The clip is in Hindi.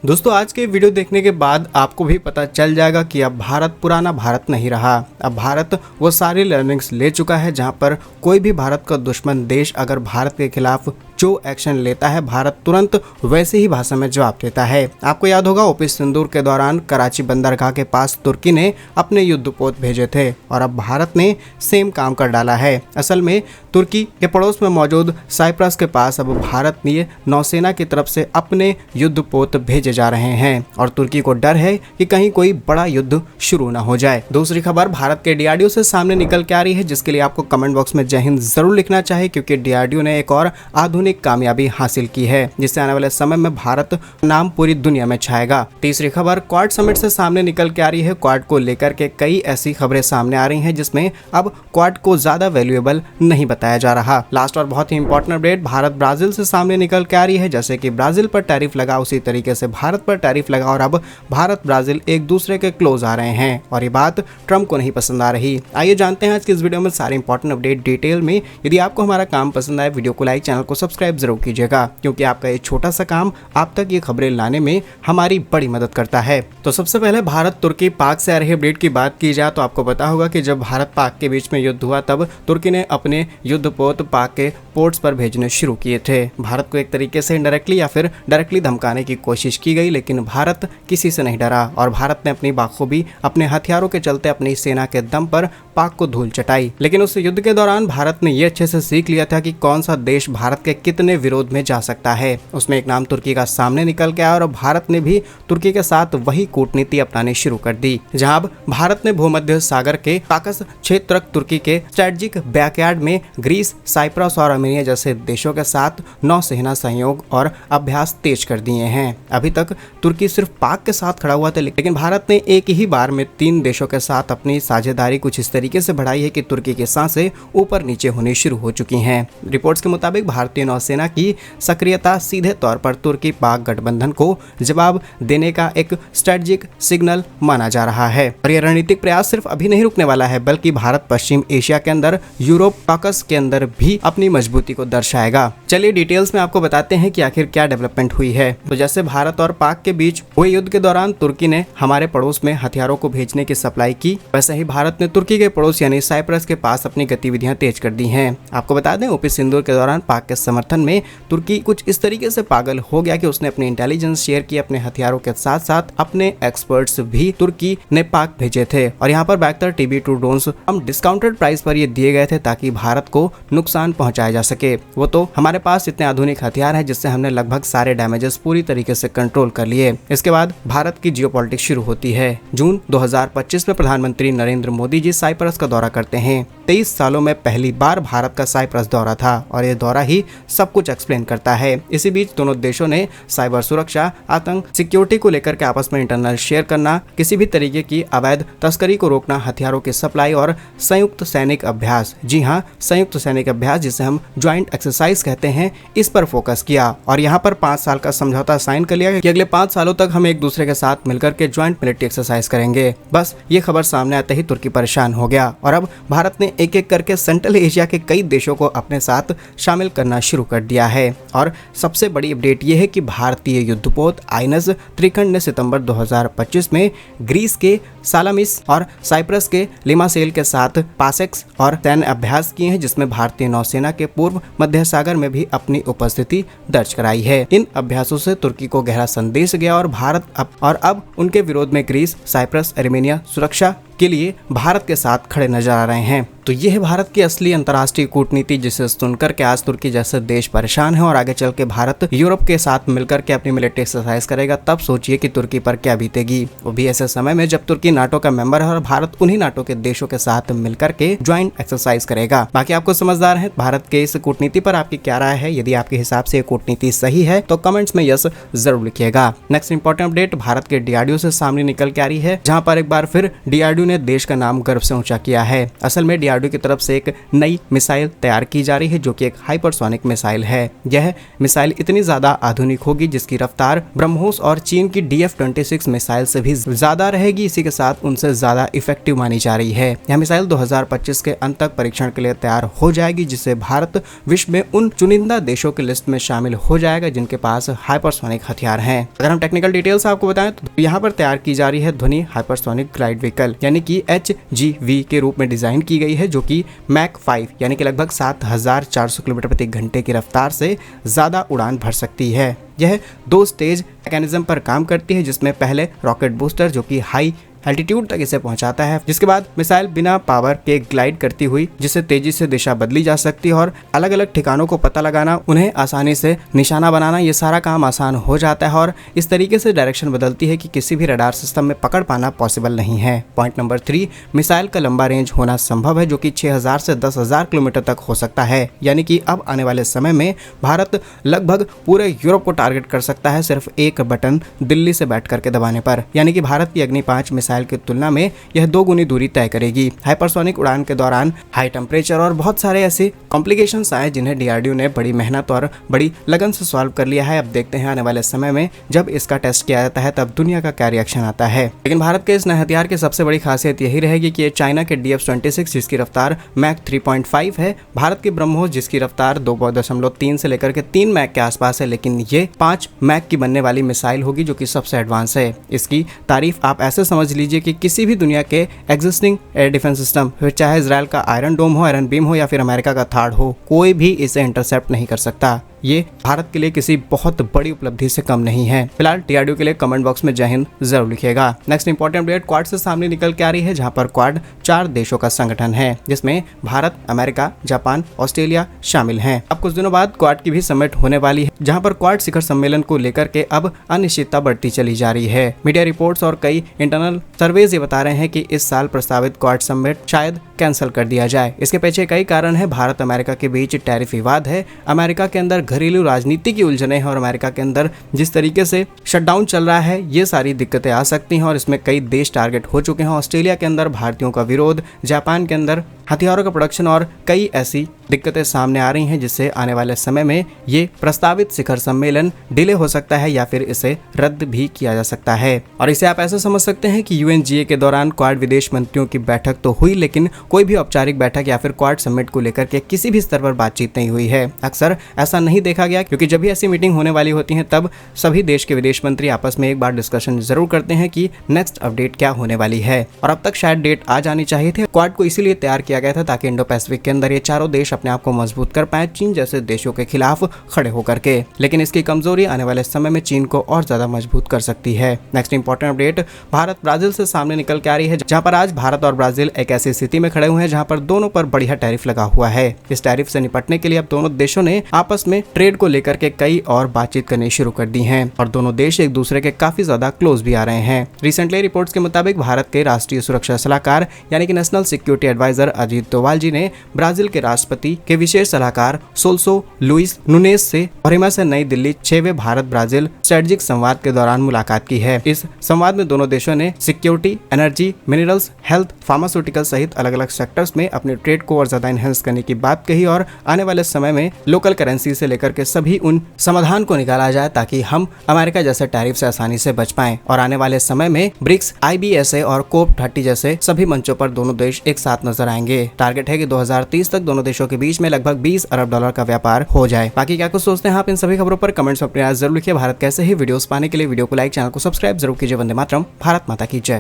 दोस्तों आज के वीडियो देखने के बाद आपको भी पता चल जाएगा कि अब भारत पुराना भारत नहीं रहा। अब भारत वो सारी लर्निंग्स ले चुका है जहां पर कोई भी भारत का दुश्मन देश अगर भारत के खिलाफ जो एक्शन लेता है भारत तुरंत वैसे ही भाषा में जवाब देता है। आपको याद होगा ऑपरेशन सिंदूर के दौरान कराची बंदरगाह के पास तुर्की ने अपने युद्धपोत भेजे थे और अब भारत ने सेम काम कर डाला है। असल में तुर्की के पड़ोस में मौजूद साइप्रस के पास अब भारत ने नौसेना की तरफ से अपने युद्धपोत भेजे जा रहे हैं और तुर्की को डर है कि कहीं कोई बड़ा युद्ध शुरू ना हो जाए। दूसरी खबर भारत के डीआरडीओ से सामने निकल के आ रही है, जिसके लिए आपको कमेंट बॉक्स में जय हिंद जरूर लिखना चाहिए, क्योंकि डीआरडीओ ने एक और आधुनिक कामयाबी हासिल की है जिससे आने वाले समय में भारत नाम पूरी दुनिया में छाएगा। तीसरी खबर क्वाड समिट से सामने निकल के आ रही है। क्वाड को लेकर के कई ऐसी खबरें सामने आ रही हैं जिसमें अब क्वाड को ज्यादा वैल्यूएबल नहीं बताया जा रहा। लास्ट और बहुत ही इंपॉर्टेंट अपडेट भारत ब्राजील से सामने निकल के आ रही है। जैसे कि ब्राजील पर टैरिफ लगा उसी तरीके से भारत पर टैरिफ लगा और अब भारत ब्राजील एक दूसरे के क्लोज आ रहे हैं और ये बात ट्रंप को नहीं पसंद आ रही। आइए जानते हैं आज की इस वीडियो में सारे इंपॉर्टेंट अपडेट डिटेल में। यदि आपको हमारा काम पसंद आए वीडियो को लाइक, चैनल को सब्सक्राइब जरूर कीजिएगा, क्योंकि आपका ये छोटा सा काम आप तक ये खबरें लाने में हमारी बड़ी मदद करता है। तो सबसे पहले भारत तुर्की पाक से आ रही अपडेट की बात की जाए तो आपको पता होगा कि जब भारत पाक के बीच में युद्ध हुआ तब तुर्की ने अपने युद्धपोत पाक के पोर्ट्स पर भेजने शुरू किए थे। भारत को एक तरीके से इनडायरेक्टली या फिर डायरेक्टली धमकाने की कोशिश की गई, लेकिन भारत किसी से नहीं डरा और भारत ने अपनी बाखूबी अपने हथियारों के चलते अपनी सेना के दम पर पाक को धूल चटाई। लेकिन उस युद्ध के दौरान भारत ने यह अच्छे से सीख लिया था कि कौन सा देश भारत के कितने विरोध में जा सकता है। उसमें एक नाम तुर्की का सामने निकल के आया और भारत ने भी तुर्की के साथ वही कूटनीति अपनानी शुरू कर दी। जहां अब भारत ने भूमध्य सागर के काकस क्षेत्र तुर्की के स्ट्रेटेजिक बैकयार्ड में ग्रीस, साइप्रस और अर्मेनिया जैसे देशों के साथ नौसेना सहयोग और अभ्यास तेज कर दिए हैं। अभी तक तुर्की सिर्फ पाक के साथ खड़ा हुआ था, लेकिन भारत ने एक ही बार में 3 देशों के साथ अपनी साझेदारी कुछ इस तरीके से बढ़ाई है कि तुर्की की सांसें ऊपर नीचे होनी शुरू हो चुकी हैं। रिपोर्ट्स के मुताबिक भारतीय नौसेना की सक्रियता सीधे तौर पर तुर्की पाक गठबंधन को जवाब देने का एक स्ट्रेटेजिक सिग्नल माना जा रहा है और यह रणनीतिक प्रयास सिर्फ अभी नहीं रुकने वाला है, बल्कि भारत पश्चिम एशिया के अंदर, यूरोप, काकस के अंदर भी अपनी मजबूती को दर्शाएगा। चलिए डिटेल्स में आपको बताते हैं कि आखिर क्या डेवलपमेंट हुई है। तो जैसे भारत और पाक के बीच हुए युद्ध के दौरान तुर्की ने हमारे पड़ोस में हथियारों को भेजने की सप्लाई की, वैसे ही भारत ने तुर्की के पड़ोस यानी साइप्रस के पास अपनी गतिविधियां तेज कर दी हैं। आपको बता दें ऑपरेशन सिंदूर के दौरान पाक के समर्थन में तुर्की कुछ इस तरीके से पागल हो गया कि उसने अपनी इंटेलिजेंस शेयर की। अपने हथियारों के साथ साथ अपने एक्सपर्ट्स भी तुर्की ने पाक भेजे थे और यहाँ पर बैक्टर TB2 ड्रोन्स हम डिस्काउंटेड प्राइस पर ये दिए गए थे ताकि भारत को नुकसान पहुंचाया जा सके। वो तो हमारे पास इतने आधुनिक हथियार है जिससे हमने लगभग सारे डैमेजेस पूरी तरीके से कंट्रोल कर लिए। इसके बाद भारत की जियोपॉलिटिक्स शुरू होती है। जून 2025 में प्रधानमंत्री नरेंद्र मोदी जी साइप्रस का दौरा करते हैं। 23 सालों में पहली बार भारत का साइप्रस दौरा था और ये दौरा ही सब कुछ एक्सप्लेन करता है। इसी बीच दोनों देशों ने साइबर सुरक्षा, आतंक, सिक्योरिटी को लेकर के आपस में इंटरनल शेयर करना, किसी भी तरीके की अवैध तस्करी को रोकना, हथियारों की सप्लाई और संयुक्त सैनिक अभ्यास, जी हाँ संयुक्त सैनिक अभ्यास जिसे हम ज्वाइंट एक्सरसाइज कहते हैं, इस पर फोकस किया और यहाँ पर 5 साल का समझौता साइन कर लिया कि अगले 5 सालों तक हम एक दूसरे के साथ मिलकर के ज्वाइंट मिलिट्री एक्सरसाइज करेंगे। बस ये खबर सामने आते ही तुर्की परेशान हो गया और अब भारत ने एक एक करके सेंट्रल एशिया के कई देशों को अपने साथ शामिल करना शुरू कर दिया है। और सबसे बड़ी अपडेट यह है कि भारतीय युद्धपोत आइनस त्रिखंड ने सितंबर 2025 में ग्रीस के सालामिस और साइप्रस के लिमासेल के साथ पासेक्स और सैन्य अभ्यास किए हैं, जिसमें भारतीय नौसेना के पूर्व मध्य सागर में भी अपनी उपस्थिति दर्ज कराई है। इन अभ्यासों से तुर्की को गहरा संदेश गया और भारत अब उनके विरोध में ग्रीस, साइप्रस, अर्मेनिया सुरक्षा के लिए भारत के साथ खड़े नजर आ रहे हैं। तो ये है भारत की असली अंतर्राष्ट्रीय कूटनीति, जिसे सुनकर के आज तुर्की जैसे देश परेशान है और आगे चल के भारत यूरोप के साथ मिलकर के अपनी मिलिट्री एक्सरसाइज करेगा। तब सोचिए कि तुर्की पर क्या बीतेगी, वो भी ऐसे समय में जब तुर्की नाटो का मेंबर है और भारत उन्हीं नाटो के देशों के साथ मिलकर के ज्वाइंट एक्सरसाइज करेगा। बाकी आपको समझदार है भारत के इस कूटनीति पर आपकी क्या राय है। यदि आपके हिसाब से कूटनीति सही है तो कमेंट्स में यस जरूर लिखिएगा। नेक्स्ट इंपॉर्टेंट अपडेट भारत के डीआरडीओ से सामने निकल के आ रही है, जहाँ पर एक बार फिर डीआरडीओ ने देश का नाम गर्व से ऊंचा किया है। असल में डीआरडीओ की तरफ से एक नई मिसाइल तैयार की जा रही है जो कि एक हाइपरसोनिक मिसाइल है। यह मिसाइल इतनी ज्यादा आधुनिक होगी जिसकी रफ्तार ब्रह्मोस और चीन की DF-26 मिसाइल से भी ज्यादा रहेगी। इसी के साथ उनसे ज्यादा इफेक्टिव मानी जा रही है। यह मिसाइल 2025 के अंत तक परीक्षण के लिए तैयार हो जाएगी, जिससे भारत विश्व में उन चुनिंदा देशों की लिस्ट में शामिल हो जाएगा जिनके पास हाइपरसोनिक हथियार हैं। अगर हम टेक्निकल डिटेल्स आपको बताएं तो यहाँ पर तैयार की जा रही है ध्वनि हाइपरसोनिक ग्लाइड व्हीकल यानी कि HGV के रूप में डिजाइन की गई है, जो कि मैक 5 यानी कि लगभग 7400 किलोमीटर प्रति घंटे की रफ्तार से ज्यादा उड़ान भर सकती है। यह 2 स्टेज मैकेनिज्म पर काम करती है, जिसमें पहले रॉकेट बूस्टर जो कि हाई एल्टीट्यूड तक इसे पहुंचाता है, जिसके बाद मिसाइल बिना पावर के ग्लाइड करती हुई जिससे तेजी से दिशा बदली जा सकती है और अलग अलग ठिकानों को पता लगाना, उन्हें आसानी से निशाना बनाना, ये सारा काम आसान हो जाता है और इस तरीके से डायरेक्शन बदलती है कि किसी भी रडार सिस्टम में पकड़ पाना पॉसिबल नहीं है। पॉइंट नंबर 3, मिसाइल का लंबा रेंज होना संभव है, जो कि 6000 से 10,000 किलोमीटर तक हो सकता है। यानी कि अब आने वाले समय में भारत लगभग पूरे यूरोप को टारगेट कर सकता है सिर्फ एक बटन दिल्ली से बैठ करके दबाने पर। यानी कि भारत की अग्नि 5 मिसाइल की तुलना में यह 2 गुनी दूरी तय करेगी। हाइपरसोनिक उड़ान के दौरान हाई टेम्परेचर और बहुत सारे ऐसे कॉम्प्लिकेशंस आए जिन्हें DRDO ने बड़ी मेहनत और बड़ी लगन से सॉल्व कर लिया है। अब देखते हैं आने वाले समय में जब इसका टेस्ट किया जाता है तब दुनिया का क्या रिएक्शन आता है। लेकिन भारत के इस नए हथियार की सबसे बड़ी खासियत यही रहेगी कि ये चाइना के DF-26 जिसकी रफ्तार मैक 3.5 है, भारत के ब्रह्मोस जिसकी रफ्तार 2.3 से लेकर के 3 मैक के आसपास है, लेकिन ये 5 मैक की बनने वाली मिसाइल होगी जो कि सबसे एडवांस है। इसकी तारीफ आप ऐसे समझ लीजिए कि किसी भी दुनिया के एग्जिस्टिंग एयर डिफेंस सिस्टम, फिर चाहे इजराइल का आयरन डोम हो, आयरन बीम हो या फिर अमेरिका का थार्ड हो, कोई भी इसे इंटरसेप्ट नहीं कर सकता। ये भारत के लिए किसी बहुत बड़ी उपलब्धि से कम नहीं है। फिलहाल DRDO के लिए कमेंट बॉक्स में जय हिंद जरूर लिखिएगा। नेक्स्ट इंपॉर्टेंट अपडेट क्वाड से सामने निकल के आ रही है, जहां पर क्वाड 4 देशों का संगठन है, जिसमें भारत, अमेरिका, जापान, ऑस्ट्रेलिया शामिल हैं। अब कुछ दिनों बाद क्वाड की भी समिट होने वाली है, जहां पर क्वाड शिखर सम्मेलन को लेकर के अब अनिश्चितता बढ़ती चली जा रही है। मीडिया रिपोर्ट्स और कई इंटरनल सर्वेज ये बता रहे हैं कि इस साल प्रस्तावित क्वाड समिट शायद कैंसिल कर दिया जाए। इसके पीछे कई कारण है। भारत अमेरिका के बीच टैरिफ विवाद है, अमेरिका के अंदर घरेलू राजनीति की उलझने हैं और अमेरिका के अंदर जिस तरीके से शटडाउन चल रहा है, ये सारी दिक्कतें आ सकती हैं और इसमें कई देश टारगेट हो चुके हैं। ऑस्ट्रेलिया के अंदर भारतीयों का विरोध, जापान के अंदर हथियारों का प्रोडक्शन और कई ऐसी दिक्कतें सामने आ रही हैं, जिससे आने वाले समय में ये प्रस्तावित शिखर सम्मेलन डिले हो सकता है या फिर इसे रद्द भी किया जा सकता है। और इसे आप ऐसे समझ सकते हैं कि UNGA के दौरान क्वाड विदेश मंत्रियों की बैठक तो हुई, लेकिन कोई भी औपचारिक बैठक या फिर क्वाड समिट को लेकर के किसी भी स्तर पर बातचीत नहीं हुई है। अक्सर ऐसा नहीं देखा गया, क्योंकि जब भी ऐसी मीटिंग होने वाली होती है तब सभी देश के विदेश मंत्री आपस में एक बार डिस्कशन जरूर करते हैं कि नेक्स्ट अपडेट क्या होने वाली है। और अब तक शायद डेट आ जानी चाहिए थी। क्वाड को इसीलिए तैयार किया गया था ताकि इंडो पैसिफिक के अंदर ये चारों देश अपने आप को मजबूत कर पाए चीन जैसे देशों के खिलाफ खड़े होकर के। लेकिन इसकी कमजोरी आने वाले समय में चीन को और ज्यादा मजबूत कर सकती है। Next important update Bharat Brazil से सामने निकल के आ रही है, जहां पर आज भारत और ब्राजील एक ऐसी स्थिति में खड़े हुए हैं जहां पर दोनों पर बढ़िया टैरिफ लगा हुआ है। इस टैरिफ से निपटने के लिए अब दोनों देशों ने आपस में ट्रेड को लेकर के कई और बातचीत करनी शुरू कर दी है और दोनों देश एक दूसरे के काफी ज्यादा क्लोज भी आ रहे हैं। रिसेंटली रिपोर्ट्स के मुताबिक भारत के राष्ट्रीय सुरक्षा सलाहकार यानी कि national security adviser Ajit Doval ji ने ब्राजील के राष्ट्रपति के विशेष सलाहकार सोल्सो लुइस नुनेस से कोहिमा से नई दिल्ली 6वें भारत ब्राजील स्ट्रेटेजिक संवाद के दौरान मुलाकात की है। इस संवाद में दोनों देशों ने security, energy, minerals, health, pharmaceutical सहित अलग अलग सेक्टर्स में अपने ट्रेड को और ज्यादा एनहेंस करने की बात कही और आने वाले समय में लोकल करेंसी से लेकर के सभी उन समाधान को निकाला जाए ताकि हम अमेरिका जैसे टैरिफ से आसानी से बच पाएं। और आने वाले समय में ब्रिक्स, IBSA और COP30 जैसे सभी मंचों पर दोनों देश एक साथ नजर आएंगे। टारगेट है कि 2030 तक दोनों देशों के बीच में लगभग $20 अरब का व्यापार हो जाए। बाकी क्या कुछ सोचते हैं आप इन सभी खबरों पर कमेंट्स में अपनी राय जरूर लिखिए। भारत कैसे ही वीडियोस पाने के लिए वीडियो को लाइक, चैनल को सब्सक्राइब जरूर कीजिए। वंदे मातरम, भारत माता की जय।